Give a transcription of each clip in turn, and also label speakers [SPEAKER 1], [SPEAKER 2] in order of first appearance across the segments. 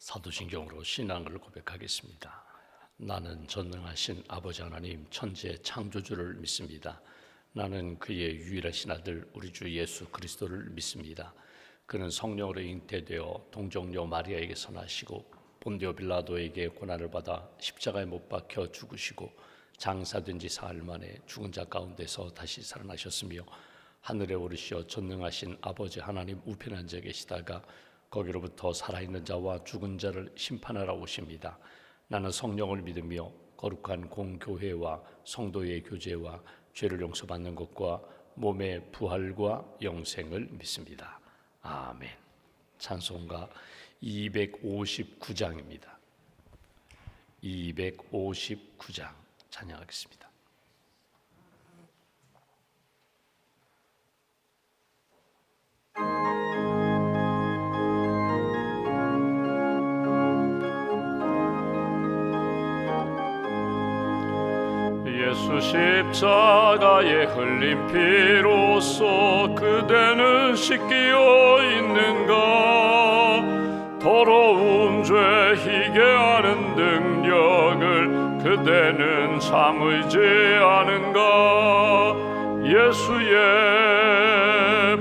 [SPEAKER 1] 사도신경으로 신앙을 고백하겠습니다. 나는 전능하신 아버지 하나님 천지의 창조주를 믿습니다. 나는 그의 유일하신 아들 우리 주 예수 그리스도를 믿습니다. 그는 성령으로 잉태되어 동정녀 마리아에게서 나시고 본디오 빌라도에게 고난을 받아 십자가에 못 박혀 죽으시고 장사된 지 사흘 만에 죽은 자 가운데서 다시 살아나셨으며 하늘에 오르시어 전능하신 아버지 하나님 우편에 앉아 계시다가 거기로부터 살아있는 자와 죽은 자를 심판하러 오십니다. 나는 성령을 믿으며 거룩한 공교회와 성도의 교제와 죄를 용서받는 것과 몸의 부활과 영생을 믿습니다. 아멘. 찬송가 259장입니다. 259장 찬양하겠습니다. 예수 십자가에 흘린 피로써 그대는 씻기어 있는가? 더러운 죄 희게 하는 능력을 그대는 참으지 않은가? 예수의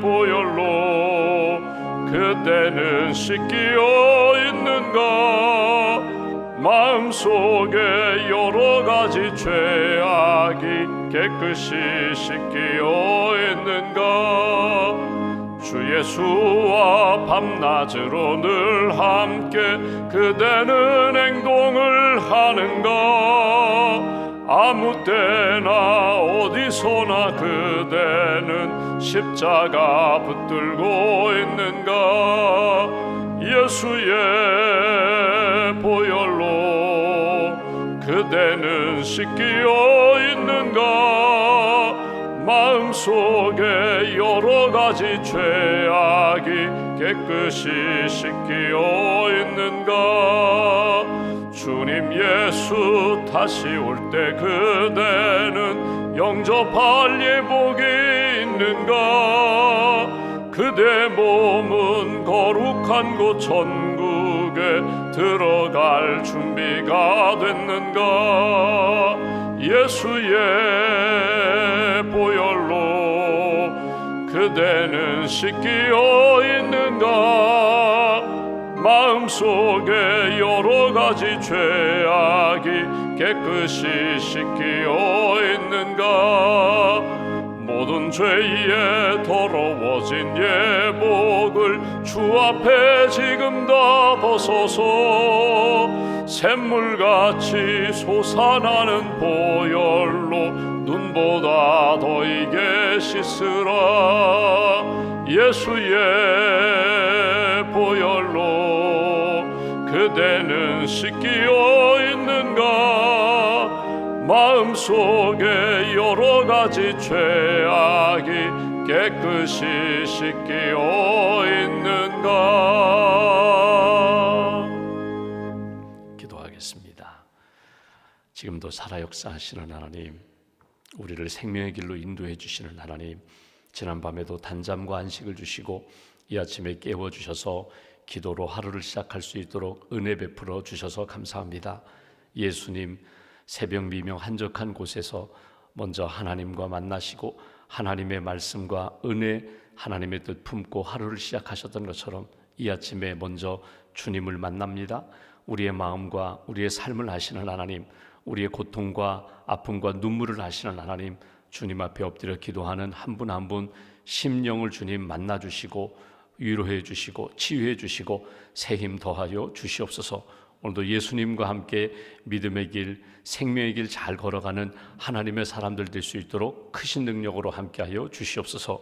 [SPEAKER 1] 보혈로 그대는 씻기어 있는가? 마음속에 여러 가지 죄악이 깨끗이 씻기어 있는가? 주 예수와 밤낮으로 늘 함께 그대는 행동을 하는가? 아무 때나 어디서나 그대는 십자가 붙들고 있는가? 예수의 보혈로 그대는 씻기어 있는가? 마음속에 여러 가지 죄악이 깨끗이 씻기어 있는가? 주님 예수 다시 올 때 그대는 영접할 예복이 있는가? 그대 몸은 거룩한 곳 천국에 들어갈 준비가 됐는가? 예수의 보혈로 그대는 씻기어 있는가? 마음속에 여러 가지 죄악이 깨끗이 씻기어 있는가? 모든 죄에 더러워진 예복을 주 앞에 지금 다 벗어서 샘물같이 솟아나는 보혈로 눈보다 더 이게 씻으라. 예수의 보혈로 그대는 씻기어 있는가? 마음속에 여러 가지 죄악이 깨끗이 씻기어 있는가? 기도하겠습니다. 지금도 살아 역사하시는 하나님, 우리를 생명의 길로 인도해 주시는 하나님, 지난밤에도 단잠과 안식을 주시고 이 아침에 깨워주셔서 기도로 하루를 시작할 수 있도록 은혜 베풀어 주셔서 감사합니다. 예수님, 새벽 미명 한적한 곳에서 먼저 하나님과 만나시고 하나님의 말씀과 은혜, 하나님의 뜻 품고 하루를 시작하셨던 것처럼 이 아침에 먼저 주님을 만납니다. 우리의 마음과 우리의 삶을 아시는 하나님, 우리의 고통과 아픔과 눈물을 아시는 하나님, 주님 앞에 엎드려 기도하는 한 분 한 분 심령을 주님 만나주시고 위로해 주시고 치유해 주시고 새 힘 더하여 주시옵소서. 오늘도 예수님과 함께 믿음의 길, 생명의 길 잘 걸어가는 하나님의 사람들 될 수 있도록 크신 능력으로 함께하여 주시옵소서.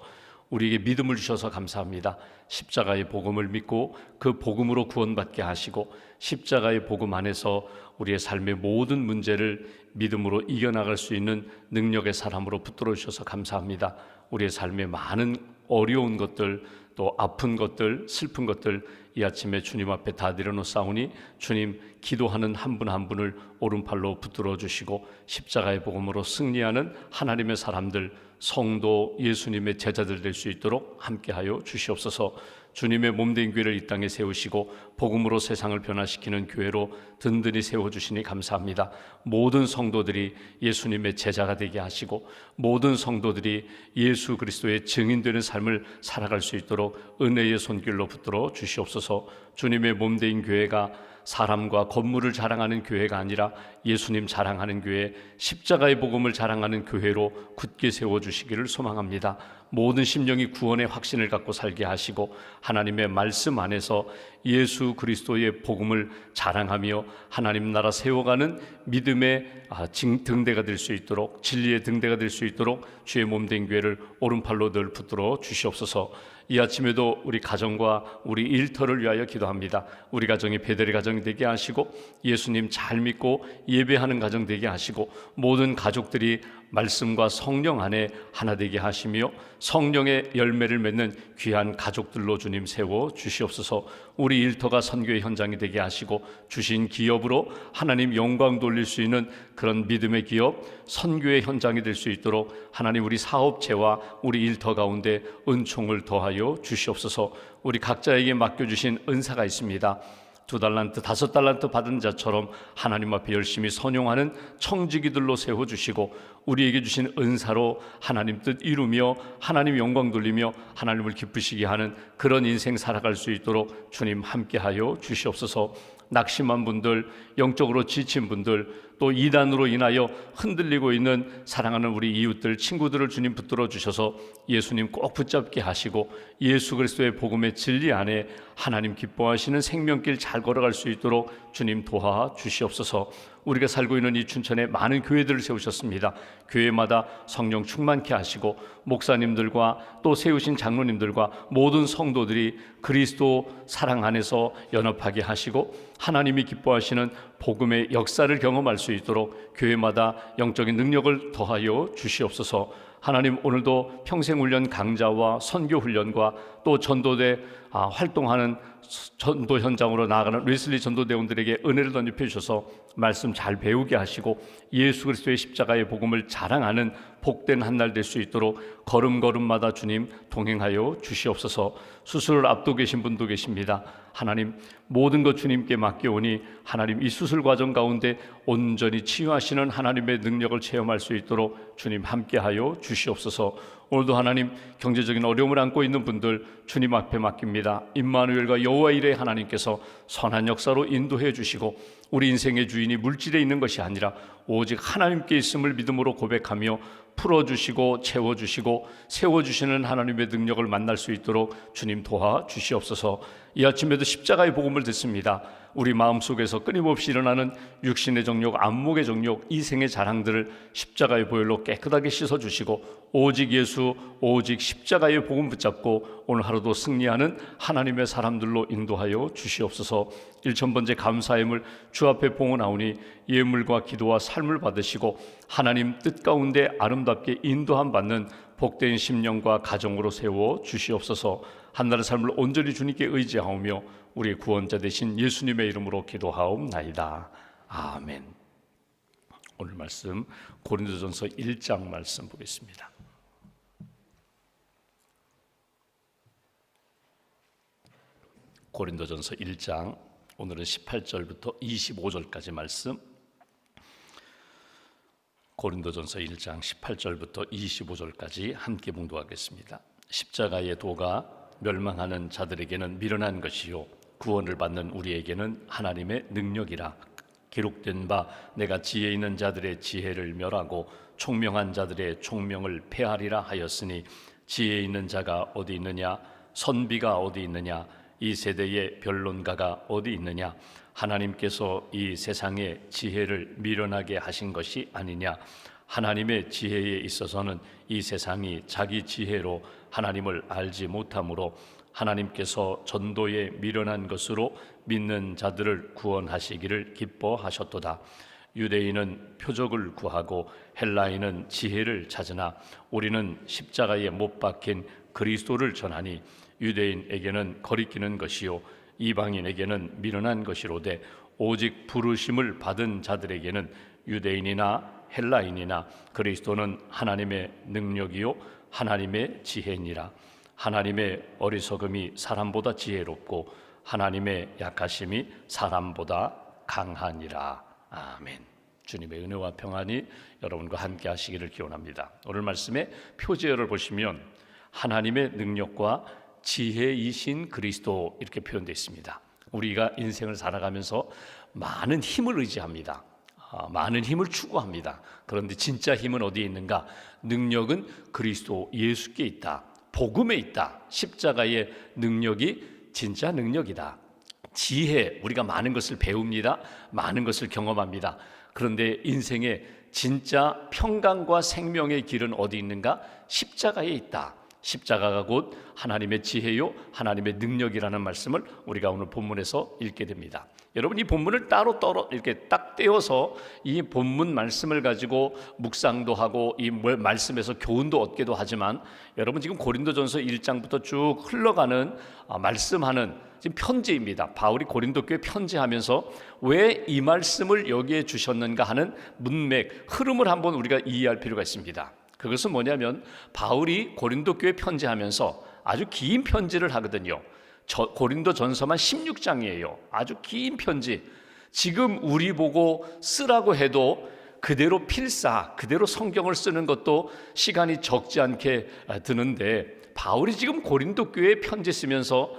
[SPEAKER 1] 우리에게 믿음을 주셔서 감사합니다. 십자가의 복음을 믿고 그 복음으로 구원받게 하시고 십자가의 복음 안에서 우리의 삶의 모든 문제를 믿음으로 이겨나갈 수 있는 능력의 사람으로 붙들어 주셔서 감사합니다. 우리의 삶의 많은 어려운 것들, 또 아픈 것들, 슬픈 것들 이 아침에 주님 앞에 다 내려놓사오니 주님, 기도하는 한 분 한 분을 오른팔로 붙들어 주시고 십자가의 복음으로 승리하는 하나님의 사람들, 성도 예수님의 제자들 될 수 있도록 함께하여 주시옵소서. 주님의 몸된 교회를 이 땅에 세우시고 복음으로 세상을 변화시키는 교회로 든든히 세워주시니 감사합니다. 모든 성도들이 예수님의 제자가 되게 하시고 모든 성도들이 예수 그리스도의 증인되는 삶을 살아갈 수 있도록 은혜의 손길로 붙들어 주시옵소서. 주님의 몸된 교회가 사람과 건물을 자랑하는 교회가 아니라 예수님 자랑하는 교회, 십자가의 복음을 자랑하는 교회로 굳게 세워주시기를 소망합니다. 모든 심령이 구원의 확신을 갖고 살게 하시고 하나님의 말씀 안에서 예수 그리스도의 복음을 자랑하며 하나님 나라 세워가는 믿음의 등대가 될 수 있도록, 진리의 등대가 될 수 있도록 주의 몸된 교회를 오른팔로 늘 붙들어 주시옵소서. 이 아침에도 우리 가정과 우리 일터를 위하여 기도합니다. 우리 가정이 베델의 가정이 되게 하시고 예수님 잘 믿고 예배하는 가정 되게 하시고 모든 가족들이 말씀과 성령 안에 하나 되게 하시며 성령의 열매를 맺는 귀한 가족들로 주님 세워 주시옵소서. 우리 일터가 선교의 현장이 되게 하시고 주신 기업으로 하나님 영광 돌릴 수 있는 그런 믿음의 기업, 선교의 현장이 될 수 있도록 하나님 우리 사업체와 우리 일터 가운데 은총을 더하여 주시옵소서. 우리 각자에게 맡겨주신 은사가 있습니다. 2달란트, 5달란트 받은 자처럼 하나님 앞에 열심히 선용하는 청지기들로 세워주시고 우리에게 주신 은사로 하나님 뜻 이루며 하나님 영광 돌리며 하나님을 기쁘시게 하는 그런 인생 살아갈 수 있도록 주님 함께하여 주시옵소서. 낙심한 분들, 영적으로 지친 분들, 또 이단으로 인하여 흔들리고 있는 사랑하는 우리 이웃들, 친구들을 주님 붙들어 주셔서 예수님 꼭 붙잡게 하시고 예수 그리스도의 복음의 진리 안에 하나님 기뻐하시는 생명길 잘 걸어갈 수 있도록 주님 도와 주시옵소서. 우리가 살고 있는 이 춘천에 많은 교회들을 세우셨습니다. 교회마다 성령 충만케 하시고 목사님들과 또 세우신 장로님들과 모든 성도들이 그리스도 사랑 안에서 연합하게 하시고 하나님이 기뻐하시는 복음의 역사를 경험할 수 있도록 교회마다 영적인 능력을 더하여 주시옵소서. 하나님 오늘도 평생훈련 강좌와 선교훈련과 또 전도대 활동하는 전도 현장으로 나아가는 웨슬리 전도대원들에게 은혜를 덧입혀 주셔서 말씀 잘 배우게 하시고 예수 그리스도의 십자가의 복음을 자랑하는 복된 한 날 될 수 있도록 걸음걸음마다 주님 동행하여 주시옵소서. 수술을 앞두고 계신 분도 계십니다. 하나님 모든 것 주님께 맡겨오니 하나님 이 수술 과정 가운데 온전히 치유하시는 하나님의 능력을 체험할 수 있도록 주님 함께하여 주시옵소서. 오늘도 하나님 경제적인 어려움을 안고 있는 분들 주님 앞에 맡깁니다. 임마누엘과 여호와 일의 하나님께서 선한 역사로 인도해 주시고 우리 인생의 주인이 물질에 있는 것이 아니라 오직 하나님께 있음을 믿음으로 고백하며 풀어주시고 채워주시고 세워주시는 하나님의 능력을 만날 수 있도록 주님 도와주시옵소서. 이 아침에도 십자가의 복음을 듣습니다. 우리 마음속에서 끊임없이 일어나는 육신의 정욕, 안목의 정욕, 이생의 자랑들을 십자가의 보혈로 깨끗하게 씻어주시고 오직 예수, 오직 십자가의 복음 붙잡고 오늘 하루도 승리하는 하나님의 사람들로 인도하여 주시옵소서. 1000번째 감사함을 주 앞에 봉헌하오니 예물과 기도와 삶을 받으시고 하나님 뜻 가운데 아름답게 인도함 받는 복된 심령과 가정으로 세워 주시옵소서. 한나라의 삶을 온전히 주님께 의지하오며 우리 구원자 되신 예수님의 이름으로 기도하옵나이다. 아멘. 오늘 말씀 고린도전서 1장 말씀 보겠습니다. 고린도전서 1장 오늘은 18절부터 25절까지 말씀. 고린도전서 1장 18절부터 25절까지 함께 봉독하겠습니다. 십자가의 도가 멸망하는 자들에게는 미련한 것이요 구원을 받는 우리에게는 하나님의 능력이라. 기록된 바 내가 지혜 있는 자들의 지혜를 멸하고 총명한 자들의 총명을 폐하리라 하였으니 지혜 있는 자가 어디 있느냐 선비가 어디 있느냐 이 세대의 변론가가 어디 있느냐 하나님께서 이 세상의 지혜를 미련하게 하신 것이 아니냐 하나님의 지혜에 있어서는 이 세상이 자기 지혜로 하나님을 알지 못하므로 하나님께서 전도에 미련한 것으로 믿는 자들을 구원하시기를 기뻐하셨도다. 유대인은 표적을 구하고 헬라인은 지혜를 찾으나 우리는 십자가에 못 박힌 그리스도를 전하니 유대인에게는 거리끼는 것이요 이방인에게는 미련한 것이로되 오직 부르심을 받은 자들에게는 유대인이나 헬라인이나 그리스도는 하나님의 능력이요 하나님의 지혜니라. 하나님의 어리석음이 사람보다 지혜롭고 하나님의 약하심이 사람보다 강하니라. 아멘. 주님의 은혜와 평안이 여러분과 함께 하시기를 기원합니다. 오늘 말씀의 표제어를 보시면 하나님의 능력과 지혜이신 그리스도 이렇게 표현되어 있습니다. 우리가 인생을 살아가면서 많은 힘을 의지합니다. 많은 힘을 추구합니다. 그런데 진짜 힘은 어디에 있는가? 능력은 그리스도 예수께 있다. 복음에 있다. 십자가의 능력이 진짜 능력이다. 지혜, 우리가 많은 것을 배웁니다. 많은 것을 경험합니다. 그런데 인생의 진짜 평강과 생명의 길은 어디 있는가? 십자가에 있다. 십자가가 곧 하나님의 지혜요 하나님의 능력이라는 말씀을 우리가 오늘 본문에서 읽게 됩니다. 여러분, 이 본문을 따로 이렇게 딱 떼어서 이 본문 말씀을 가지고 묵상도 하고 이 말씀에서 교훈도 얻기도 하지만, 여러분 지금 고린도전서 1장부터 쭉 흘러가는 말씀하는 지금 편지입니다. 바울이 고린도 교회에 편지하면서 왜 이 말씀을 여기에 주셨는가 하는 문맥, 흐름을 한번 우리가 이해할 필요가 있습니다. 그것은 뭐냐면 바울이 고린도 교회에 편지하면서 아주 긴 편지를 하거든요. 고린도 전서만 16장이에요. 아주 긴 편지. 지금 우리 보고 쓰라고 해도 그대로 필사, 그대로 성경을 쓰는 것도 시간이 적지 않게 드는데, 바울이 지금 고린도 교회에 편지 쓰면서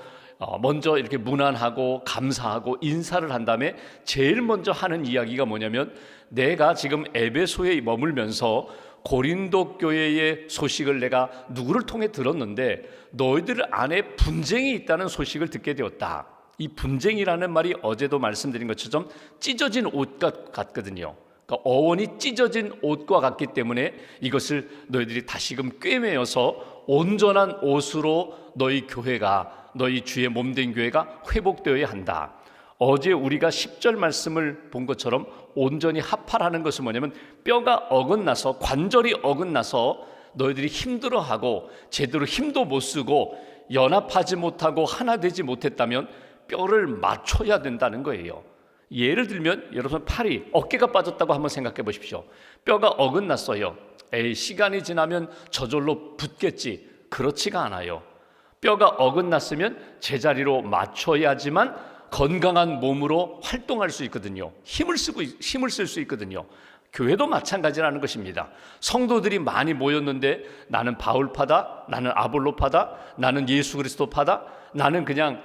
[SPEAKER 1] 먼저 이렇게 문안하고 감사하고 인사를 한 다음에 제일 먼저 하는 이야기가 뭐냐면, 내가 지금 에베소에 머물면서 고린도 교회의 소식을 내가 누구를 통해 들었는데 너희들 안에 분쟁이 있다는 소식을 듣게 되었다. 이 분쟁이라는 말이 어제도 말씀드린 것처럼 찢어진 옷과 같거든요. 그러니까 어원이 찢어진 옷과 같기 때문에 이것을 너희들이 다시금 꿰매어서 온전한 옷으로 너희 교회가, 너희 주의 몸된 교회가 회복되어야 한다. 어제 우리가 10절 말씀을 본 것처럼 온전히 합하라는 것은 뭐냐면, 뼈가 어긋나서, 관절이 어긋나서 너희들이 힘들어하고 제대로 힘도 못 쓰고 연합하지 못하고 하나 되지 못했다면 뼈를 맞춰야 된다는 거예요. 예를 들면 여러분 팔이, 어깨가 빠졌다고 한번 생각해 보십시오. 뼈가 어긋났어요. 시간이 지나면 저절로 붙겠지. 그렇지가 않아요. 뼈가 어긋났으면 제자리로 맞춰야지만 건강한 몸으로 활동할 수 있거든요. 힘을 쓸 수 있거든요. 교회도 마찬가지라는 것입니다. 성도들이 많이 모였는데 나는 바울파다, 나는 아볼로파다, 나는 예수 그리스도파다, 나는 그냥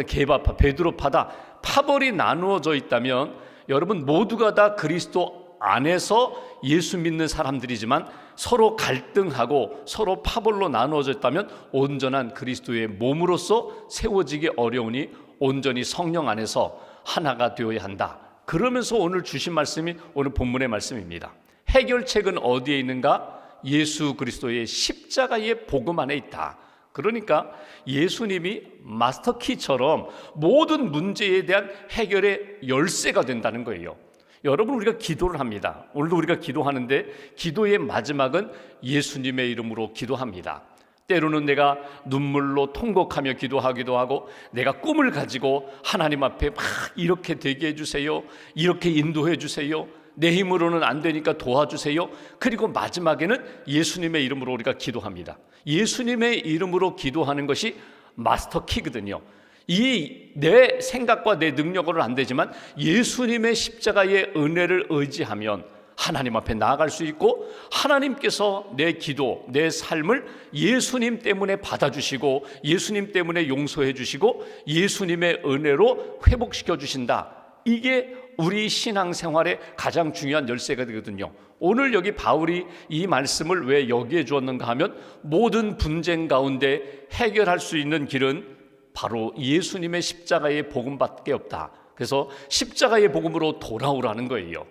[SPEAKER 1] 게바파, 베드로파다, 파벌이 나누어져 있다면 여러분 모두가 다 그리스도 안에서 예수 믿는 사람들이지만 서로 갈등하고 서로 파벌로 나누어져 있다면 온전한 그리스도의 몸으로서 세워지기 어려우니 온전히 성령 안에서 하나가 되어야 한다. 그러면서 오늘 주신 말씀이 오늘 본문의 말씀입니다. 해결책은 어디에 있는가? 예수 그리스도의 십자가의 복음 안에 있다. 그러니까 예수님이 마스터키처럼 모든 문제에 대한 해결의 열쇠가 된다는 거예요. 여러분, 우리가 기도를 합니다. 오늘도 우리가 기도하는데 기도의 마지막은 예수님의 이름으로 기도합니다. 때로는 내가 눈물로 통곡하며 기도하기도 하고, 내가 꿈을 가지고 하나님 앞에 막 이렇게 되게 해주세요, 이렇게 인도해 주세요, 내 힘으로는 안 되니까 도와주세요. 그리고 마지막에는 예수님의 이름으로 우리가 기도합니다. 예수님의 이름으로 기도하는 것이 마스터키거든요. 이 내 생각과 내 능력으로는 안 되지만 예수님의 십자가의 은혜를 의지하면 하나님 앞에 나아갈 수 있고, 하나님께서 내 기도, 내 삶을 예수님 때문에 받아주시고 예수님 때문에 용서해 주시고 예수님의 은혜로 회복시켜 주신다. 이게 우리 신앙생활의 가장 중요한 열쇠가 되거든요. 오늘 여기 바울이 이 말씀을 왜 여기에 주었는가 하면, 모든 분쟁 가운데 해결할 수 있는 길은 바로 예수님의 십자가의 복음밖에 없다. 그래서 십자가의 복음으로 돌아오라는 거예요.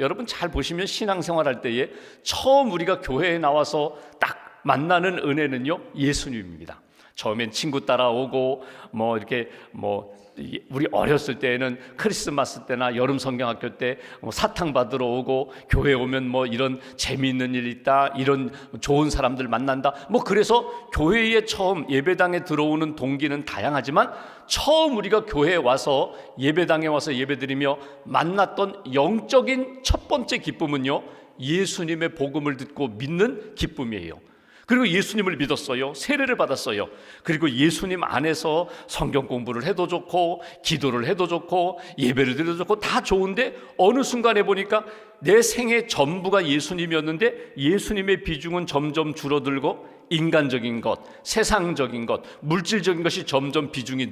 [SPEAKER 1] 여러분 잘 보시면 신앙생활 할 때에 처음 우리가 교회에 나와서 딱 만나는 은혜는요, 예수님입니다. 처음엔 친구 따라오고 이렇게 우리 어렸을 때에는 크리스마스 때나 여름 성경학교 때 사탕 받으러 오고, 교회 오면 이런 재미있는 일 있다, 이런 좋은 사람들 만난다, 그래서 교회에 처음 예배당에 들어오는 동기는 다양하지만 처음 우리가 교회에 와서 예배당에 와서 예배드리며 만났던 영적인 첫 번째 기쁨은요, 예수님의 복음을 듣고 믿는 기쁨이에요. 그리고 예수님을 믿었어요. 세례를 받았어요. 그리고 예수님 안에서 성경 공부를 해도 좋고 기도를 해도 좋고 예배를 드려도 좋고 다 좋은데 어느 순간에 보니까 내 생의 전부가 예수님이었는데 예수님의 비중은 점점 줄어들고 인간적인 것, 세상적인 것, 물질적인 것이 점점 비중이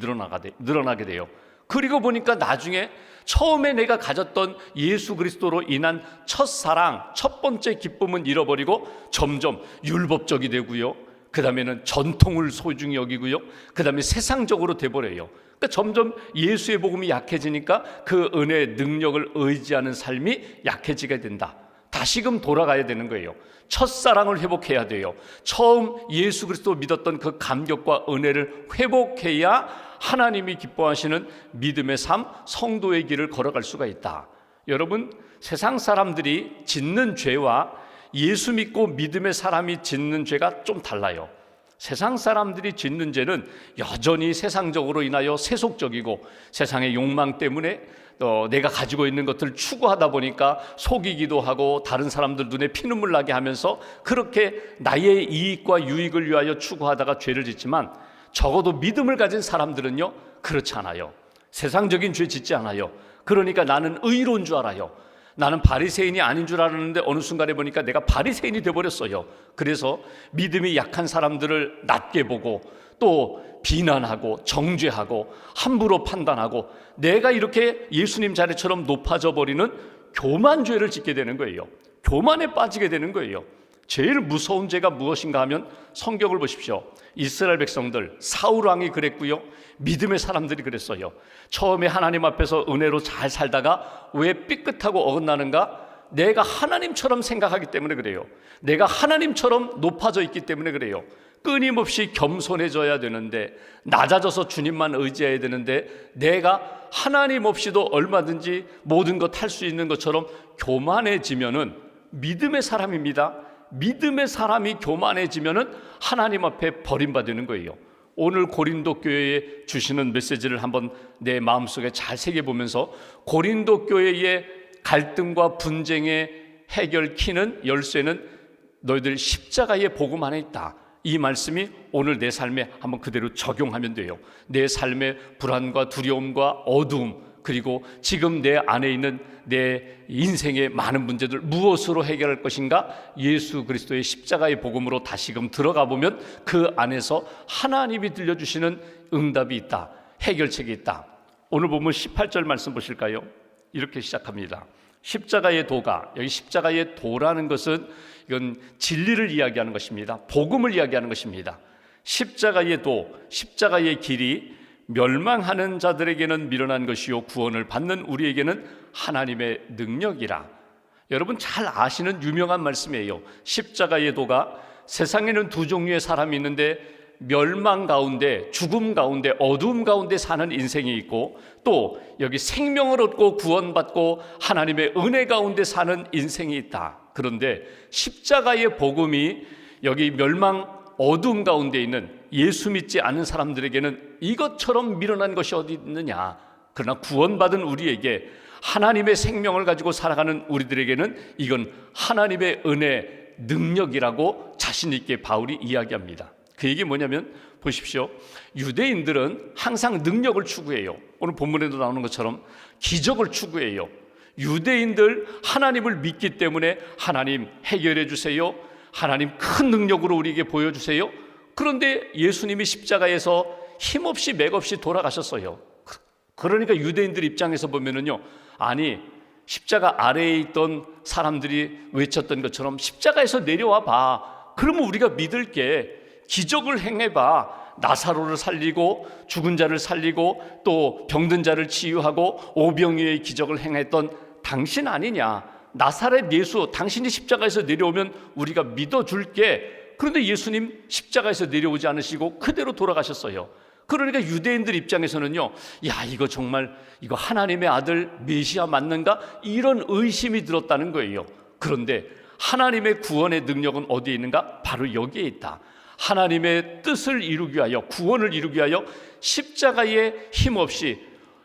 [SPEAKER 1] 늘어나게 돼요. 그리고 보니까 나중에 처음에 내가 가졌던 예수 그리스도로 인한 첫사랑, 첫 번째 기쁨은 잃어버리고 점점 율법적이 되고요. 그 다음에는 전통을 소중히 여기고요. 그 다음에 세상적으로 돼버려요. 그러니까 점점 예수의 복음이 약해지니까 그 은혜의 능력을 의지하는 삶이 약해지게 된다. 다시금 돌아가야 되는 거예요. 첫사랑을 회복해야 돼요. 처음 예수 그리스도 믿었던 그 감격과 은혜를 회복해야 하나님이 기뻐하시는 믿음의 삶, 성도의 길을 걸어갈 수가 있다. 여러분, 세상 사람들이 짓는 죄와 예수 믿고 믿음의 사람이 짓는 죄가 좀 달라요. 세상 사람들이 짓는 죄는 여전히 세상적으로 인하여 세속적이고 세상의 욕망 때문에 내가 가지고 있는 것들을 추구하다 보니까 속이기도 하고 다른 사람들 눈에 피눈물 나게 하면서 그렇게 나의 이익과 유익을 위하여 추구하다가 죄를 짓지만 적어도 믿음을 가진 사람들은요 그렇지 않아요. 세상적인 죄 짓지 않아요. 그러니까 나는 의로운 줄 알아요. 나는 바리새인이 아닌 줄 알았는데 어느 순간에 보니까 내가 바리새인이 되어버렸어요. 그래서 믿음이 약한 사람들을 낮게 보고 또 비난하고 정죄하고 함부로 판단하고 내가 이렇게 예수님 자리처럼 높아져 버리는 교만죄를 짓게 되는 거예요. 교만에 빠지게 되는 거예요. 제일 무서운 죄가 무엇인가 하면 성경을 보십시오. 이스라엘 백성들, 사울 왕이 그랬고요. 믿음의 사람들이 그랬어요. 처음에 하나님 앞에서 은혜로 잘 살다가 왜 삐끗하고 어긋나는가? 내가 하나님처럼 생각하기 때문에 그래요. 내가 하나님처럼 높아져 있기 때문에 그래요. 끊임없이 겸손해져야 되는데, 낮아져서 주님만 의지해야 되는데, 내가 하나님 없이도 얼마든지 모든 것 할 수 있는 것처럼 교만해지면은 믿음의 사람입니다. 믿음의 사람이 교만해지면은 하나님 앞에 버림받는 거예요. 오늘 고린도 교회에 주시는 메시지를 한번 내 마음속에 잘 새겨보면서 고린도 교회의 갈등과 분쟁의 해결 키는 열쇠는 너희들 십자가의 복음 안에 있다. 이 말씀이 오늘 내 삶에 한번 그대로 적용하면 돼요. 내 삶의 불안과 두려움과 어두움, 그리고 지금 내 안에 있는 내 인생의 많은 문제들 무엇으로 해결할 것인가? 예수 그리스도의 십자가의 복음으로 다시금 들어가 보면 그 안에서 하나님이 들려주시는 응답이 있다. 해결책이 있다. 오늘 보면 18절 말씀 보실까요? 이렇게 시작합니다. 십자가의 도가, 여기 십자가의 도라는 것은 이건 진리를 이야기하는 것입니다. 복음을 이야기하는 것입니다. 십자가의 도, 십자가의 길이 멸망하는 자들에게는 미련한 것이요 구원을 받는 우리에게는 하나님의 능력이라. 여러분 잘 아시는 유명한 말씀이에요. 십자가의 도가, 세상에는 두 종류의 사람이 있는데 멸망 가운데, 죽음 가운데, 어두움 가운데 사는 인생이 있고 또 여기 생명을 얻고 구원받고 하나님의 은혜 가운데 사는 인생이 있다. 그런데 십자가의 복음이 여기 멸망 어두움 가운데 있는 예수 믿지 않는 사람들에게는 이것처럼 미련한 것이 어디 있느냐. 그러나 구원받은 우리에게, 하나님의 생명을 가지고 살아가는 우리들에게는 이건 하나님의 은혜 능력이라고 자신 있게 바울이 이야기합니다. 그 얘기 뭐냐면 보십시오. 유대인들은 항상 능력을 추구해요. 오늘 본문에도 나오는 것처럼 기적을 추구해요. 유대인들 하나님을 믿기 때문에 하나님 해결해 주세요. 하나님 큰 능력으로 우리에게 보여주세요. 그런데 예수님이 십자가에서 힘없이 맥없이 돌아가셨어요. 그러니까 유대인들 입장에서 보면은요, 아니 십자가 아래에 있던 사람들이 외쳤던 것처럼 십자가에서 내려와 봐. 그러면 우리가 믿을게. 기적을 행해봐. 나사로를 살리고 죽은 자를 살리고 또 병든 자를 치유하고 오병이어의 기적을 행했던 당신 아니냐. 나사렛 예수, 당신이 십자가에서 내려오면 우리가 믿어줄게. 그런데 예수님 십자가에서 내려오지 않으시고 그대로 돌아가셨어요. 그러니까 유대인들 입장에서는요, 야 이거 정말 이거 하나님의 아들 메시아 맞는가? 이런 의심이 들었다는 거예요. 그런데 하나님의 구원의 능력은 어디에 있는가? 바로 여기에 있다. 하나님의 뜻을 이루기 위하여, 구원을 이루기 위하여 십자가에 힘없이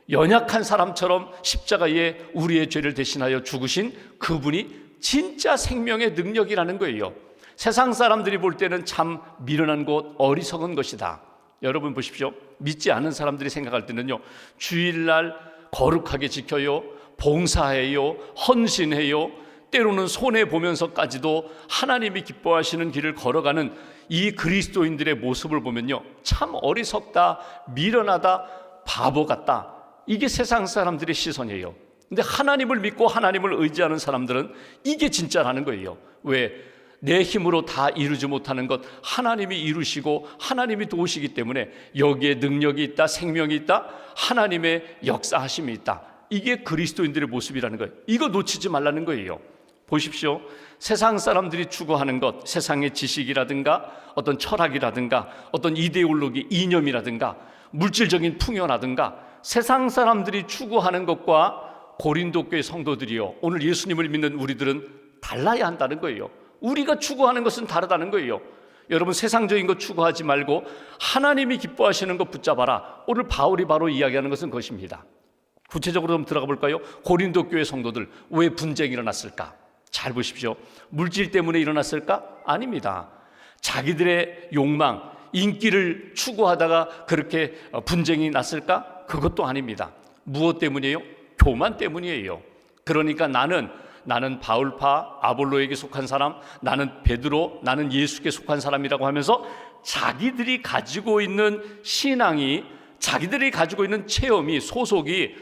[SPEAKER 1] 연약한 사람처럼 십자가에 우리의 죄를 대신하여 죽으신 그분이 진짜 생명의 능력이라는 거예요. 세상 사람들이 볼 때는 참 미련한 것, 어리석은 것이다. 여러분 보십시오. 믿지 않은 사람들이 생각할 때는요, 주일날 거룩하게 지켜요, 봉사해요, 헌신해요, 때로는 손해보면서까지도 하나님이 기뻐하시는 길을 걸어가는 이 그리스도인들의 모습을 보면요, 참 어리석다, 미련하다, 바보 같다. 이게 세상 사람들의 시선이에요. 근데 하나님을 믿고 하나님을 의지하는 사람들은 이게 진짜라는 거예요. 왜? 내 힘으로 다 이루지 못하는 것 하나님이 이루시고 하나님이 도우시기 때문에 여기에 능력이 있다, 생명이 있다, 하나님의 역사하심이 있다. 이게 그리스도인들의 모습이라는 거예요. 이거 놓치지 말라는 거예요. 보십시오. 세상 사람들이 추구하는 것, 세상의 지식이라든가 어떤 철학이라든가 어떤 이데올로기, 이념이라든가 물질적인 풍요라든가 세상 사람들이 추구하는 것과 고린도 교회 성도들이요, 오늘 예수님을 믿는 우리들은 달라야 한다는 거예요. 우리가 추구하는 것은 다르다는 거예요. 여러분, 세상적인 것 추구하지 말고 하나님이 기뻐하시는 것 붙잡아라. 오늘 바울이 바로 이야기하는 것은 그것입니다. 구체적으로 좀 들어가 볼까요? 고린도 교회 성도들 왜 분쟁이 일어났을까? 잘 보십시오. 물질 때문에 일어났을까? 아닙니다. 자기들의 욕망, 인기를 추구하다가 그렇게 분쟁이 났을까? 그것도 아닙니다. 무엇 때문이에요? 교만 때문이에요. 그러니까 나는 바울파, 아볼로에게 속한 사람, 나는 베드로, 나는 예수께 속한 사람이라고 하면서 자기들이 가지고 있는 신앙이, 자기들이 가지고 있는 체험이, 소속이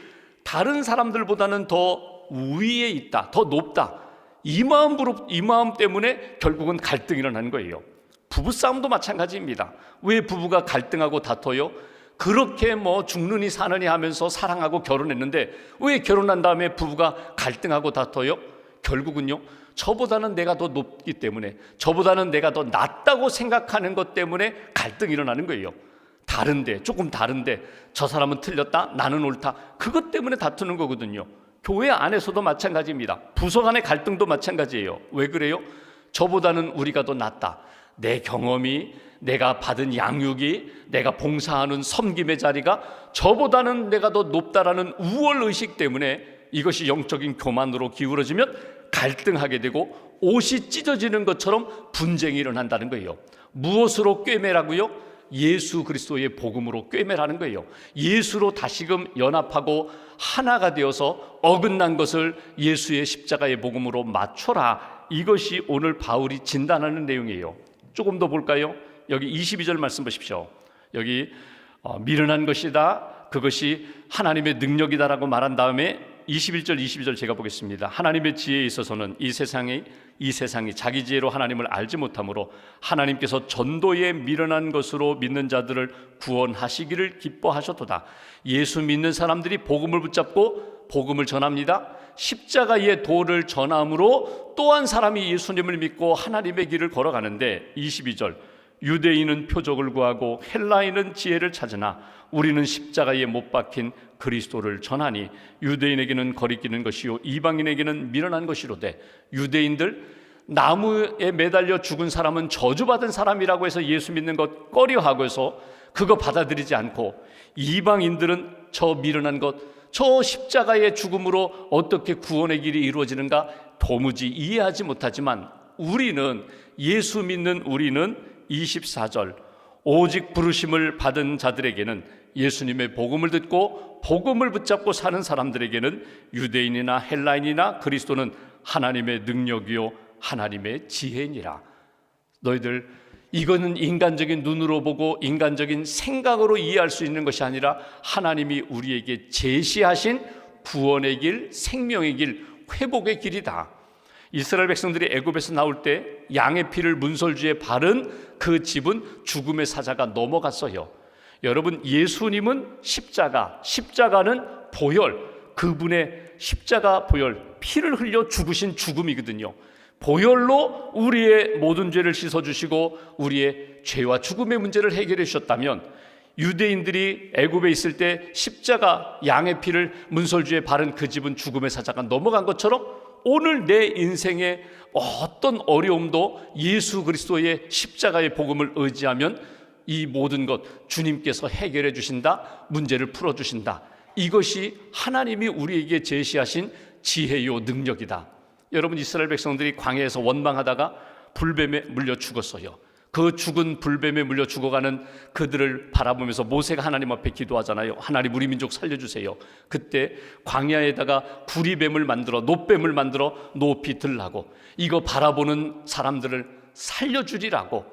[SPEAKER 1] 다른 사람들보다는 더 우위에 있다, 더 높다, 이 마음 때문에 결국은 갈등이 일어나는 거예요. 부부싸움도 마찬가지입니다. 왜 부부가 갈등하고 다퉈요? 그렇게 죽느니 사느니 하면서 사랑하고 결혼했는데 왜 결혼한 다음에 부부가 갈등하고 다퉈요? 결국은요, 저보다는 내가 더 높기 때문에, 저보다는 내가 더 낫다고 생각하는 것 때문에 갈등이 일어나는 거예요. 조금 다른데 저 사람은 틀렸다, 나는 옳다, 그것 때문에 다투는 거거든요. 교회 안에서도 마찬가지입니다. 부서 간의 갈등도 마찬가지예요. 왜 그래요? 저보다는 우리가 더 낫다, 내 경험이, 내가 받은 양육이, 내가 봉사하는 섬김의 자리가 저보다는 내가 더 높다라는 우월의식 때문에 이것이 영적인 교만으로 기울어지면 갈등하게 되고 옷이 찢어지는 것처럼 분쟁이 일어난다는 거예요. 무엇으로 꿰매라고요? 예수 그리스도의 복음으로 꿰매라는 거예요. 예수로 다시금 연합하고 하나가 되어서 어긋난 것을 예수의 십자가의 복음으로 맞춰라. 이것이 오늘 바울이 진단하는 내용이에요. 조금 더 볼까요? 여기 22절 말씀 보십시오. 여기 미련한 것이다, 그것이 하나님의 능력이다라고 말한 다음에 21절 22절 제가 보겠습니다. 하나님의 지혜에 있어서는 이 세상이 자기 지혜로 하나님을 알지 못하므로 하나님께서 전도에 미련한 것으로 믿는 자들을 구원하시기를 기뻐하셨도다. 예수 믿는 사람들이 복음을 붙잡고 복음을 전합니다. 십자가의 도를 전함으로 또 한 사람이 예수님을 믿고 하나님의 길을 걸어가는데 22절, 유대인은 표적을 구하고 헬라인은 지혜를 찾으나 우리는 십자가에 못 박힌 그리스도를 전하니 유대인에게는 거리끼는 것이요 이방인에게는 미련한 것이로되, 유대인들 나무에 매달려 죽은 사람은 저주받은 사람이라고 해서 예수 믿는 것 꺼려하고서 그거 받아들이지 않고, 이방인들은 저 미련한 것, 저 십자가의 죽음으로 어떻게 구원의 길이 이루어지는가 도무지 이해하지 못하지만, 우리는, 예수 믿는 우리는 24절, 오직 부르심을 받은 자들에게는, 예수님의 복음을 듣고 복음을 붙잡고 사는 사람들에게는 유대인이나 헬라인이나 그리스도는 하나님의 능력이요 하나님의 지혜니라. 너희들, 이거는 인간적인 눈으로 보고 인간적인 생각으로 이해할 수 있는 것이 아니라 하나님이 우리에게 제시하신 구원의 길, 생명의 길, 회복의 길이다. 이스라엘 백성들이 애굽에서 나올 때 양의 피를 문설주에 바른 그 집은 죽음의 사자가 넘어갔어요. 여러분, 예수님은 십자가는 보혈, 그분의 십자가 보혈, 피를 흘려 죽으신 죽음이거든요. 보혈로 우리의 모든 죄를 씻어주시고 우리의 죄와 죽음의 문제를 해결해 주셨다면, 유대인들이 애굽에 있을 때 십자가, 양의 피를 문설주에 바른 그 집은 죽음의 사자가 넘어간 것처럼 오늘 내 인생의 어떤 어려움도 예수 그리스도의 십자가의 복음을 의지하면 이 모든 것 주님께서 해결해 주신다, 문제를 풀어주신다. 이것이 하나님이 우리에게 제시하신 지혜요 능력이다. 여러분, 이스라엘 백성들이 광야에서 원망하다가 불뱀에 물려 죽었어요. 그 죽은 불뱀에 물려 죽어가는 그들을 바라보면서 모세가 하나님 앞에 기도하잖아요. 하나님 우리 민족 살려주세요. 그때 광야에다가 구리뱀을 만들어 노뱀을 만들어 높이 들라고, 이거 바라보는 사람들을 살려주리라고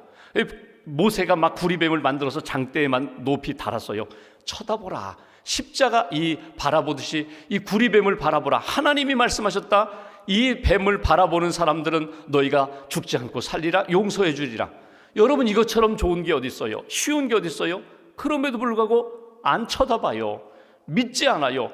[SPEAKER 1] 모세가 막 구리뱀을 만들어서 장대에만 높이 달았어요. 쳐다보라, 십자가 이 바라보듯이 이 구리뱀을 바라보라. 하나님이 말씀하셨다. 이 뱀을 바라보는 사람들은 너희가 죽지 않고 살리라, 용서해 주리라. 여러분, 이것처럼 좋은 게 어디 있어요? 쉬운 게 어디 있어요? 그럼에도 불구하고 안 쳐다봐요. 믿지 않아요.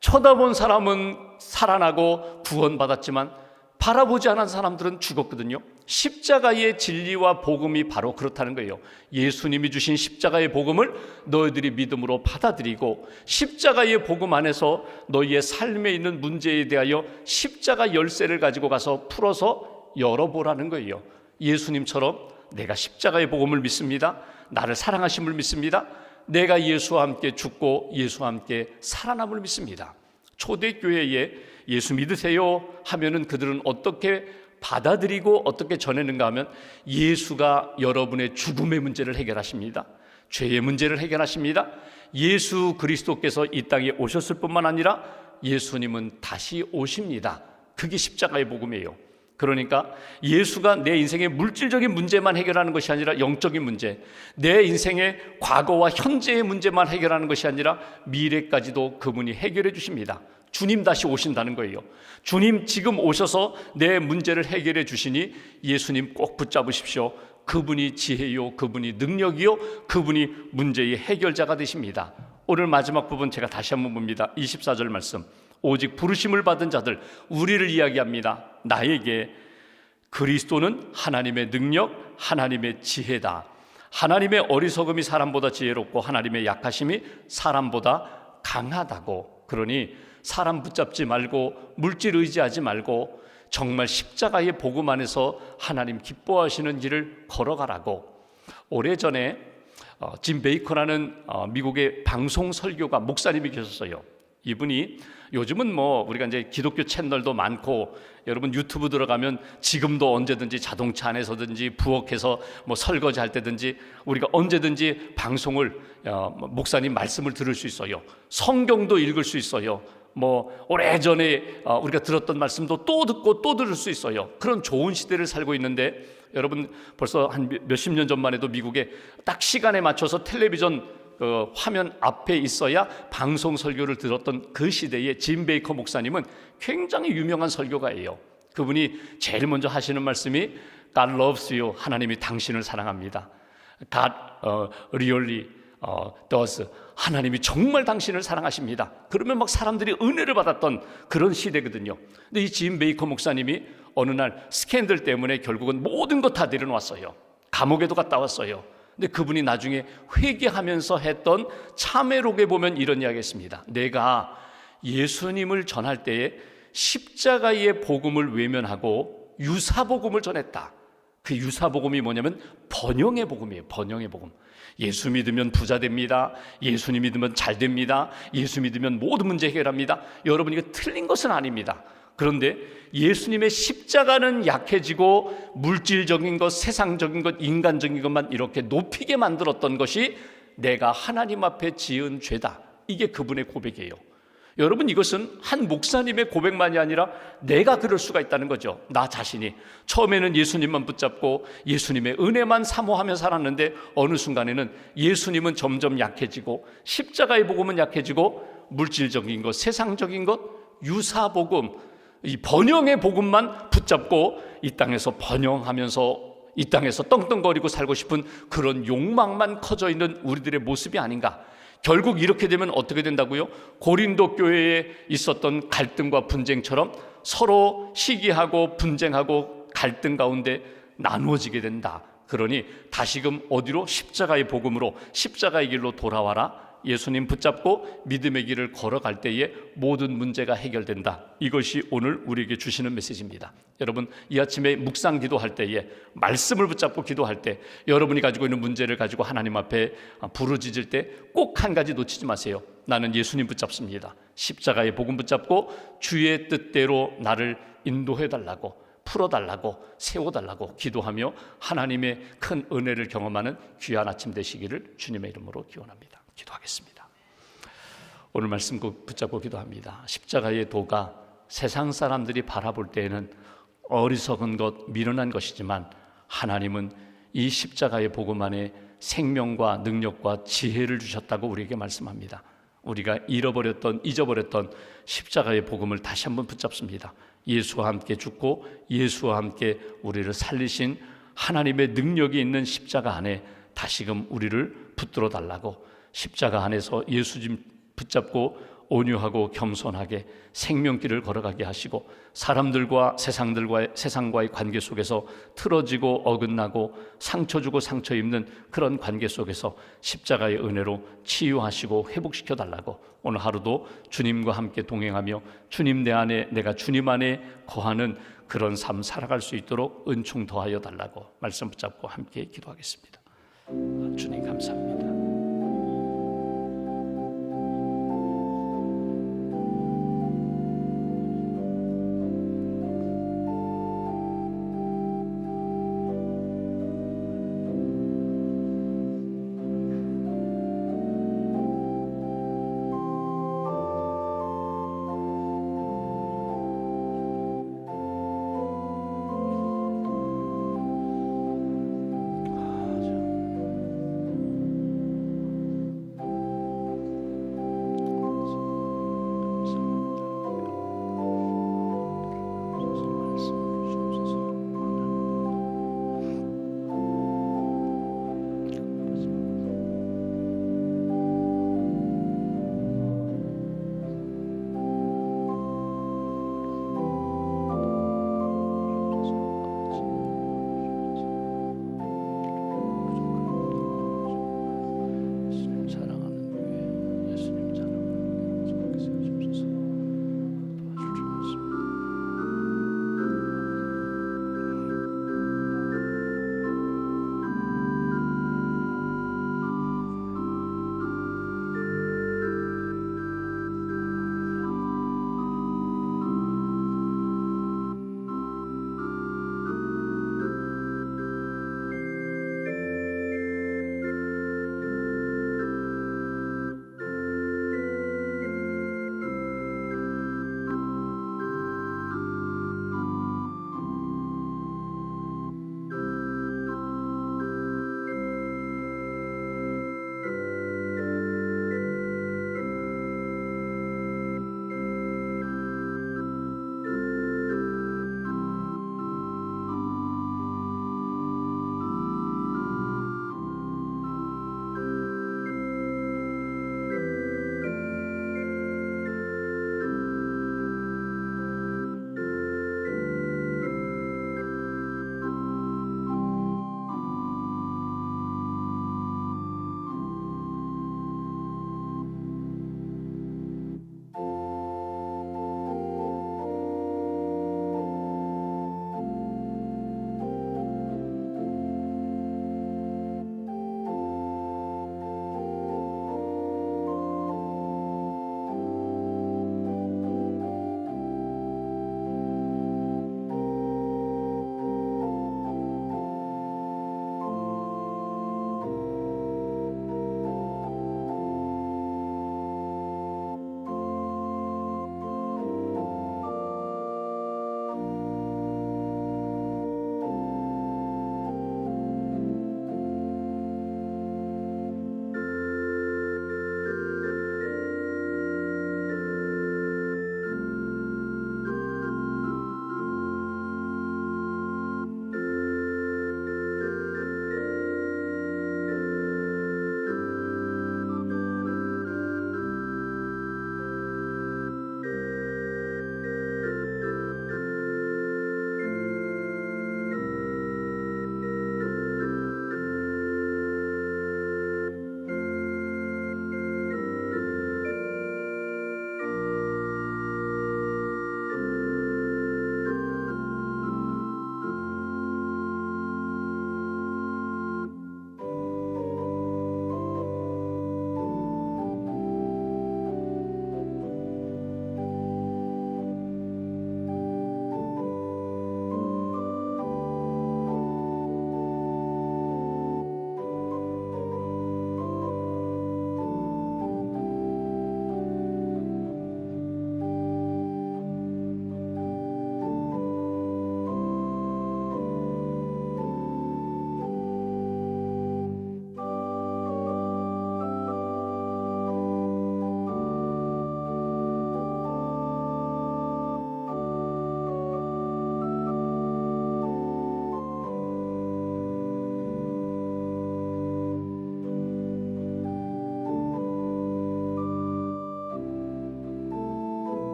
[SPEAKER 1] 쳐다본 사람은 살아나고 구원받았지만 바라보지 않은 사람들은 죽었거든요. 십자가의 진리와 복음이 바로 그렇다는 거예요. 예수님이 주신 십자가의 복음을 너희들이 믿음으로 받아들이고, 십자가의 복음 안에서 너희의 삶에 있는 문제에 대하여 십자가 열쇠를 가지고 가서 풀어서 열어보라는 거예요. 예수님처럼 내가 십자가의 복음을 믿습니다. 나를 사랑하심을 믿습니다. 내가 예수와 함께 죽고 예수와 함께 살아남을 믿습니다. 초대교회에 예수 믿으세요 하면은 그들은 어떻게 받아들이고 어떻게 전하는가 하면, 예수가 여러분의 죽음의 문제를 해결하십니다. 죄의 문제를 해결하십니다. 예수 그리스도께서 이 땅에 오셨을 뿐만 아니라 예수님은 다시 오십니다. 그게 십자가의 복음이에요. 그러니까 예수가 내 인생의 물질적인 문제만 해결하는 것이 아니라 영적인 문제, 내 인생의 과거와 현재의 문제만 해결하는 것이 아니라 미래까지도 그분이 해결해 주십니다. 주님 다시 오신다는 거예요. 주님 지금 오셔서 내 문제를 해결해 주시니 예수님 꼭 붙잡으십시오. 그분이 지혜요, 그분이 능력이요, 그분이 문제의 해결자가 되십니다. 오늘 마지막 부분 제가 다시 한번 봅니다. 24절 말씀, 오직 부르심을 받은 자들, 우리를 이야기합니다. 나에게 그리스도는 하나님의 능력, 하나님의 지혜다. 하나님의 어리석음이 사람보다 지혜롭고 하나님의 약하심이 사람보다 강하다고. 그러니 사람 붙잡지 말고 물질 의지하지 말고 정말 십자가의 복음 안에서 하나님 기뻐하시는 길을 걸어가라고. 오래전에 짐 베이커라는 미국의 방송 설교가 목사님이 계셨어요. 이분이 요즘은 우리가 이제 기독교 채널도 많고, 여러분 유튜브 들어가면 지금도 언제든지 자동차 안에서든지 부엌에서 설거지 할 때든지 우리가 언제든지 방송을 목사님 말씀을 들을 수 있어요. 성경도 읽을 수 있어요. 오래전에 우리가 들었던 말씀도 또 듣고 또 들을 수 있어요. 그런 좋은 시대를 살고 있는데, 여러분 벌써 한 몇십 년 전만 해도 미국에 딱 시간에 맞춰서 텔레비전 화면 앞에 있어야 방송 설교를 들었던 그 시대에 짐 베이커 목사님은 굉장히 유명한 설교가예요. 그분이 제일 먼저 하시는 말씀이 God loves you, 하나님이 당신을 사랑합니다. God really does, 하나님이 정말 당신을 사랑하십니다. 그러면 막 사람들이 은혜를 받았던 그런 시대거든요. 근데 이 짐 베이커 목사님이 어느 날 스캔들 때문에 결국은 모든 것 다 내려놓았어요. 감옥에도 갔다 왔어요. 근데 그분이 나중에 회개하면서 했던 참회록에 보면 이런 이야기가 있습니다. 내가 예수님을 전할 때에 십자가의 복음을 외면하고 유사복음을 전했다. 그 유사복음이 뭐냐면 번영의 복음이에요. 번영의 복음. 예수 믿으면 부자 됩니다. 예수님 믿으면 잘 됩니다. 예수 믿으면 모든 문제 해결합니다. 여러분, 이거 틀린 것은 아닙니다. 그런데 예수님의 십자가는 약해지고 물질적인 것, 세상적인 것, 인간적인 것만 이렇게 높이게 만들었던 것이 내가 하나님 앞에 지은 죄다. 이게 그분의 고백이에요. 여러분, 이것은 한 목사님의 고백만이 아니라 내가 그럴 수가 있다는 거죠. 나 자신이 처음에는 예수님만 붙잡고 예수님의 은혜만 사모하며 살았는데 어느 순간에는 예수님은 점점 약해지고 십자가의 복음은 약해지고 물질적인 것, 세상적인 것, 유사복음, 이 번영의 복음만 붙잡고 이 땅에서 번영하면서 이 땅에서 떵떵거리고 살고 싶은 그런 욕망만 커져 있는 우리들의 모습이 아닌가. 결국 이렇게 되면 어떻게 된다고요? 고린도 교회에 있었던 갈등과 분쟁처럼 서로 시기하고 분쟁하고 갈등 가운데 나누어지게 된다. 그러니 다시금 어디로? 십자가의 복음으로, 십자가의 길로 돌아와라. 예수님 붙잡고 믿음의 길을 걸어갈 때에 모든 문제가 해결된다. 이것이 오늘 우리에게 주시는 메시지입니다. 여러분, 이 아침에 묵상 기도할 때에 말씀을 붙잡고 기도할 때 여러분이 가지고 있는 문제를 가지고 하나님 앞에 부르짖을 때 꼭 한 가지 놓치지 마세요. 나는 예수님 붙잡습니다. 십자가의 복음 붙잡고 주의 뜻대로 나를 인도해 달라고. 풀어달라고, 세워달라고 기도하며 하나님의 큰 은혜를 경험하는 귀한 아침 되시기를 주님의 이름으로 기원합니다. 기도하겠습니다. 오늘 말씀 꼭 붙잡고 기도합니다. 십자가의 도가 세상 사람들이 바라볼 때에는 어리석은 것, 미련한 것이지만 하나님은 이 십자가의 복음 안에 생명과 능력과 지혜를 주셨다고 우리에게 말씀합니다. 우리가 잊어버렸던 십자가의 복음을 다시 한번 붙잡습니다. 예수와 함께 죽고 예수와 함께 우리를 살리신 하나님의 능력이 있는 십자가 안에 다시금 우리를 붙들어 달라고, 십자가 안에서 예수 좀 붙잡고 온유하고 겸손하게 생명길을 걸어가게 하시고, 사람들과 세상과의 관계 속에서 틀어지고 어긋나고 상처 주고 상처 입는 그런 관계 속에서 십자가의 은혜로 치유하시고 회복시켜 달라고, 오늘 하루도 주님과 함께 동행하며 주님 내 안에, 내가 주님 안에 거하는 그런 삶 살아갈 수 있도록 은총 더하여 달라고 말씀 붙잡고 함께 기도하겠습니다. 주님 감사합니다.